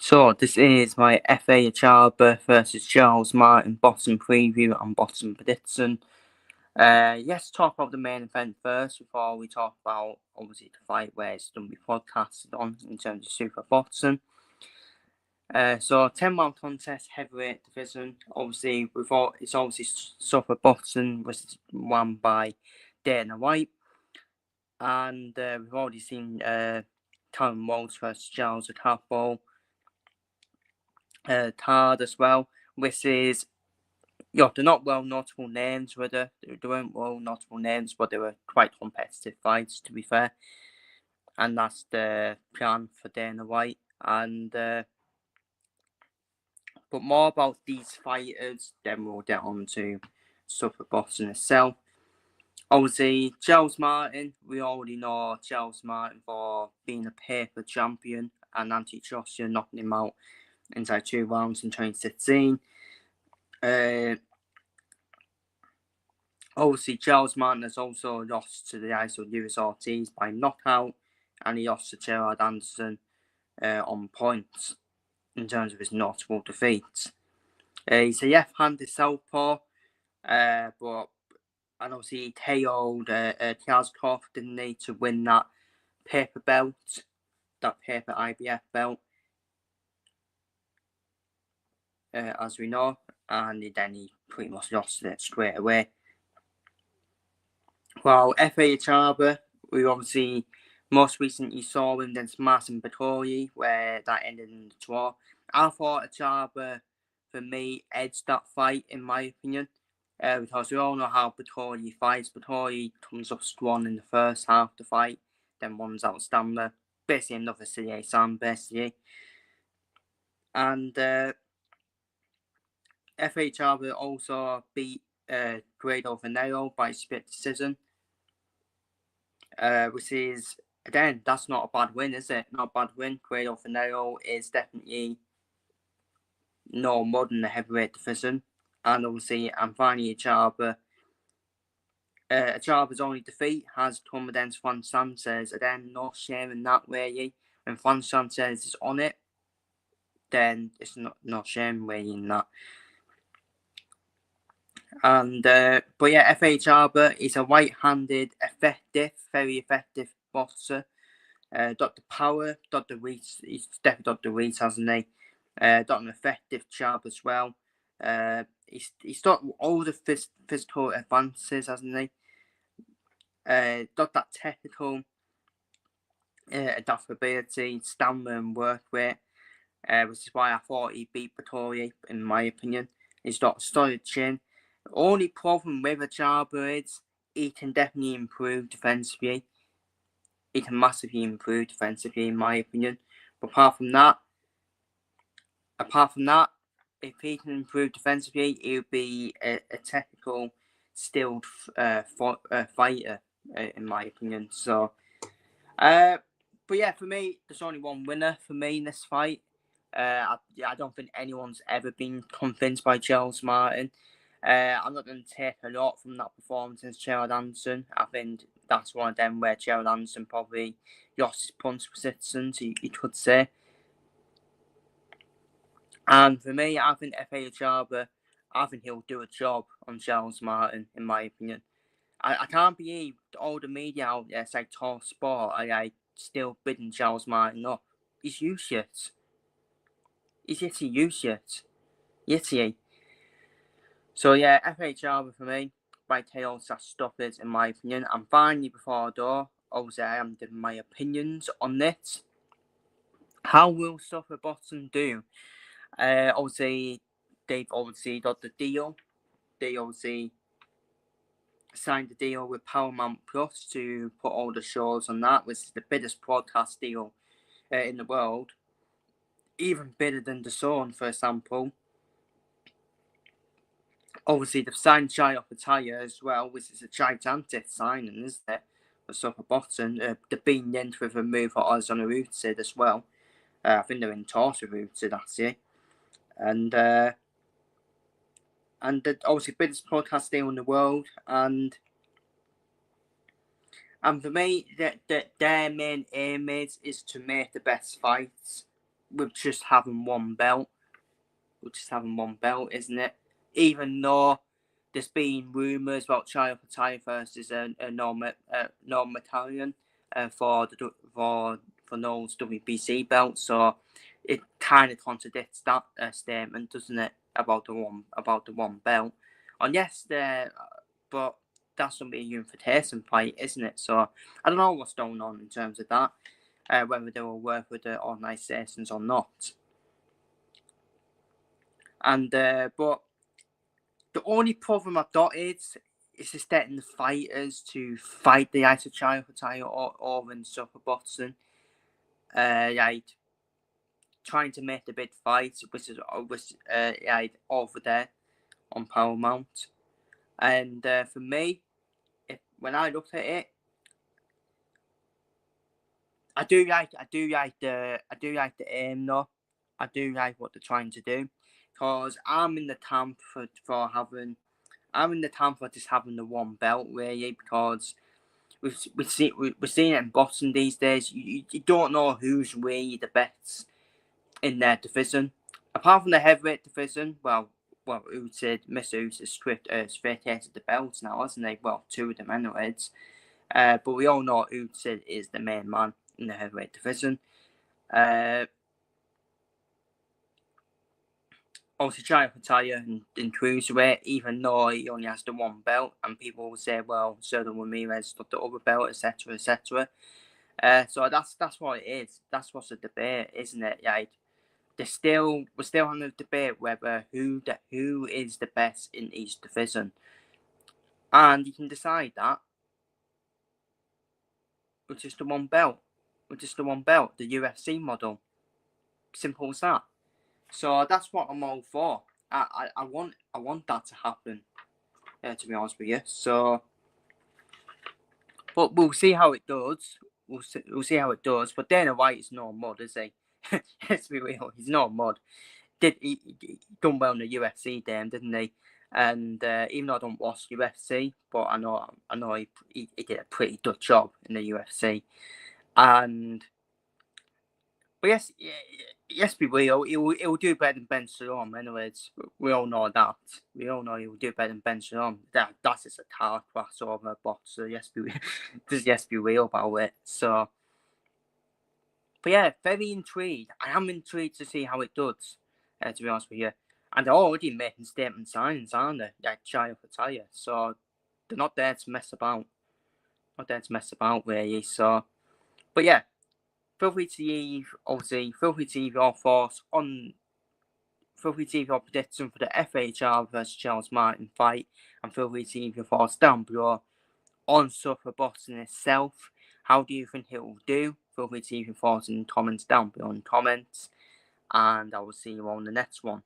So this is my FA Ajagba versus Charles Martin bottom preview and bottom prediction. Let's talk about the main event first before we talk about obviously the fight where it's going to be podcasted on in terms of super boxing. So 10-round contest heavyweight division. Obviously it's obviously super boxing was won by Dana White, and we've already seen Karen Walsh versus Giles a couple. Card as well, which is, they're not well notable names, whether they weren't well notable names, but they were quite competitive fights, to be fair. And that's the plan for Dana White. And but more about these fighters, then we'll get on to Super Boxing itself. Obviously, Charles Martin, we already know Charles Martin for being a paper champion and Anthony Joshua knocking him out inside 2 rounds in 2016. Obviously, Charles Martin has also lost to the ISO Lewis Ortiz by knockout, and he lost to Gerard Anderson on points in terms of his notable defeats. He's a left-handed southpaw, but and obviously he KO'd Tyaskov, didn't he, to win that paper belt, that paper IBF belt, as we know, and then he pretty much lost it straight away. Well, FA Ajagba, we obviously most recently saw him against Martin Vettori, where that ended in the draw. I thought Ajagba, for me, edged that fight, in my opinion, because we all know how Vettori fights. Vettori comes up strong in the first half of the fight, then runs out stamina, basically another CA Sam, basically. And FA Ajagba also beat Grado Venero by split decision. Which is, again, that's not a bad win, is it? Not a bad win. Grado Venero is definitely no more than the heavyweight division. And obviously, Anthony Ajagba, Ajagba's only defeat has come against Juan Sanchez. Again, no shame in that, really. When Juan Sanchez is on it, then it's no shame, really, in that. And but yeah, FA Ajagba is a right-handed, very effective boxer. Dr. Power, Dr. Reese, he's definitely Dr. Reese, hasn't he? Got an effective job as well. He's got all the physical advances, hasn't he? Got that technical adaptability, stamina, and work rate, which is why I thought he beat Vettori, in my opinion. He's got a solid chin. The only problem with Ajagba is he can definitely improve defensively. He can massively improve defensively, in my opinion. But apart from that, if he can improve defensively, he'll be a technical, skilled fighter, in my opinion. So, but yeah, for me, there's only one winner for me in this fight. I don't think anyone's ever been convinced by Charles Martin. I'm not going to take a lot from that performance against Gerald Anderson. I think that's one of them where Gerald Anderson probably lost his punch persistence, you could say. And for me, I think FA Ajagba, I think he'll do a job on Charles Martin, in my opinion. I can't believe all the media out there, say Talk Sport, are still bidding Charles Martin up. He's useless. He's literally useless. Literally. So yeah, FA Ajagba for me, by KO stoppers, in my opinion. And finally, before I go, obviously I am giving my opinions on this. How will Super Boxing do? Obviously, they've obviously got the deal. They obviously signed a deal with Paramount Plus to put all the shows on that, which is the biggest broadcast deal in the world. Even bigger than The Zone, for example. Obviously, they've signed Jai Opataya as well, which is a gigantic signing, isn't it? For Super Boxing. They've been linked with a move for Alexander Usyk as well. I think they're in talks with Usyk, actually. And the obviously biggest podcast deal in the world, and for me, their main aim is to make the best fights. with just having one belt. With just having one belt, isn't it? Even though there's been rumours about China Italian versus a Norm Italian for Noel's WBC belt, so it kind of contradicts that statement, doesn't it? About the one belt. And yes, but that's gonna be a unification fight, isn't it? So I don't know what's going on in terms of that, whether they will work with the organisations or not. And but the only problem I've got is just getting the fighters to fight the likes of China or in Super Boxing. Like trying to make the big fight, which is like over there on Paramount. And for me, when I look at it, I do like the aim though. I do like what they're trying to do, because I'm in the camp for having. I'm in the camp for just having the one belt really, because we're seeing it in boxing these days. You don't know who's really the best in their division, apart from the heavyweight division. Well, who said Mr. Usyk is straight to the belts now, hasn't he? Well, two of them anyways. But we all know Usyk is the main man in the heavyweight division. Obviously, trying to tell you in cruiserweight, even though he only has the one belt, and people will say, well, so the Ramirez got the other belt, etc., etc. So that's what it is. That's what's the debate, isn't it? Like, we're still on the debate whether who is the best in each division, and you can decide that with just the one belt, the UFC model. Simple as that. So that's what I'm all for. I want that to happen. To be honest with you. So, but we'll see how it does. We'll see how it does. But Dana White is no mud, is he? Let's be real. He's no mud. He done well in the UFC, then, didn't he? And even though I don't watch UFC, but I know he did a pretty good job in the UFC. And but yes, be real. He'll do better than Ben Shalom. Anyways, we all know that. We all know he'll do better than Ben Shalom. That's just a car crossover boxer. Just be real about it. So, but yeah, very intrigued. I am intrigued to see how it does. To be honest with you, and they're already making statement signs, aren't they? Like Chai Pataya. So they're not there to mess about. Not there to mess about, really. So, but yeah. Feel free to leave your thoughts on. Feel free to leave your prediction for the FHR versus Charles Martin fight, and feel free to leave your thoughts down below on Super Boxing itself. How do you think it will do? Feel free to leave your thoughts in the comments down below in the comments, and I will see you on the next one.